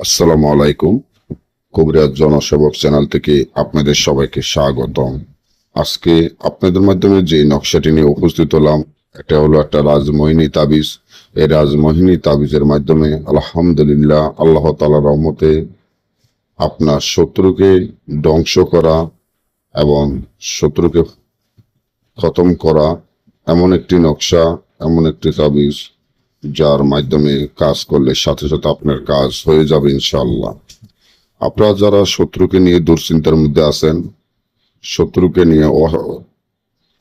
আসসালামু আলাইকুম। কবিরাজ জনসেবক চ্যানেল থেকে আপনাদের সবাইকে স্বাগতম। আজকে আপনাদের মাধ্যমে যে নকশাটি নিয়ে উপস্থিত হলাম, এটা হলো একটা রাজমোহিনী তাবিজ। এই রাজমোহিনী তাবিজের মাধ্যমে আলহামদুলিল্লাহ আল্লাহ তাআলার রহমতে আপনার শত্রুকে ধ্বংস করা এবং শত্রুকে খতম করা এমন একটি নকশা, এমন একটি তাবিজ যার মাধ্যমে কাজ করলে সাথে সাথে আপনার কাজ হয়ে যাবে ইনশাআল্লাহ। আপনারা যারা শত্রুকে নিয়ে দুশ্চিন্তার মধ্যে আছেন, শত্রুকে নিয়ে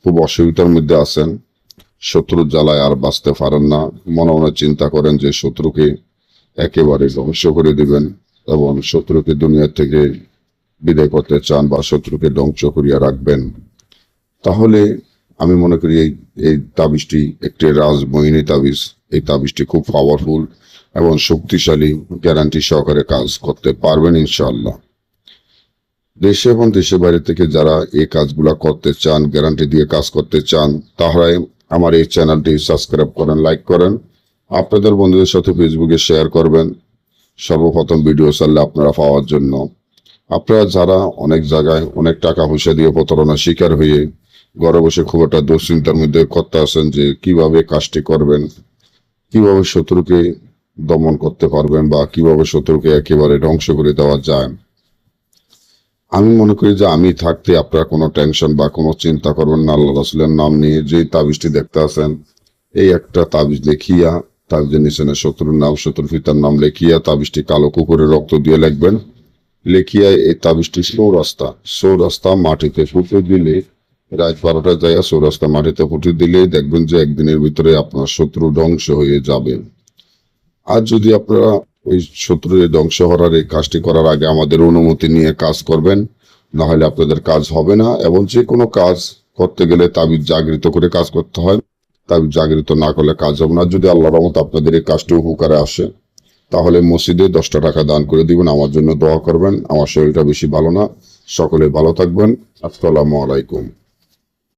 খুব অসুবিধার মধ্যে আছেন, শত্রুর জ্বালায় আর বাঁচতে পারেন না, মনে মনে চিন্তা করেন যে শত্রুকে একেবারে ধ্বংস করে দিবেন এবং শত্রুকে দুনিয়া থেকে বিদায় করতে চান বা শত্রুকে ধ্বংস করিয়া রাখবেন, তাহলে আমি মনে করি এই তাবিজটি একটি রাজমোহিনী তাবিজ। এই তাবিজটি খুব পাওয়ারফুল এবং শক্তিশালী, গ্যারান্টি সহকারে কাজ করতে পারবেন ইনশাআল্লাহ। দেশে এবং দেশের বাইরে থেকে যারা এই কাজগুলা করতে চান, গ্যারান্টি দিয়ে কাজ করতে চান, তাহলে আমার এই চ্যানেলটি সাবস্ক্রাইব করেন, লাইক করেন, আপনাদের বন্ধুদের সাথে ফেসবুকে শেয়ার করবেন সর্বপ্রথম ভিডিও ছাড়লে আপনারা পাওয়ার জন্য। আপনারা যারা অনেক জায়গায় অনেক টাকা পয়সা দিয়ে প্রতারণার শিকার হয়ে ঘরে বসে খুব একটা দুশ্চিন্তার মধ্যে করতে আছেন যে কিভাবে কাজটি করবেন, কিভাবে শত্রুকে দমন করতে পারবেন বা কিভাবে শত্রুকে একেবারে ধ্বংস করে দেওয়া যায়, আমি মনে করি যে আমি থাকতে আপনারা কোনো টেনশন বা কোনো চিন্তা করবেন না। আল্লাহ রাসূলের নাম নিয়ে যে তাবিজটি দেখতে আছেন, এই একটা তাবিজ লিখিয়া, তাবিজের নিচে শত্রুর নাম, শত্রুর পিতার নাম লিখিয়া তাবিজটি কালো কুকুরের রক্ত দিয়ে লিখবেন। লিখিয়া এই তাবিজটি সৌরাস্তা মাটিতে ফুটে দিলে, রাত 12টায় যায় সৌরাস্তা মাটিতে ফুটে দিলে দেখবেন যে একদিনের ভিতরে আপনার শত্রু ধ্বংস হয়ে যাবে। আর যদি আপনারা ওই শত্রুর ধ্বংস হওয়ার এই কাজটি করার আগে আমাদের অনুমতি নিয়ে কাজ করবেন, না হলে আপনাদের কাজ হবে না। এবং যে কোনো কাজ করতে গেলে তাবিজ জাগৃত করে কাজ করতে হয়, তাবিজ জাগৃত না করলে কাজ হবে না। যদি আল্লাহর রহমত আপনাদের এই কাজটি উপকারে আসে, তাহলে মসজিদে 10টা টাকা দান করে দিবেন, আমার জন্য দোয়া করবেন। আমার শরীরটা বেশি ভালো না। সকলে ভালো থাকবেন। আসসালামু আলাইকুম।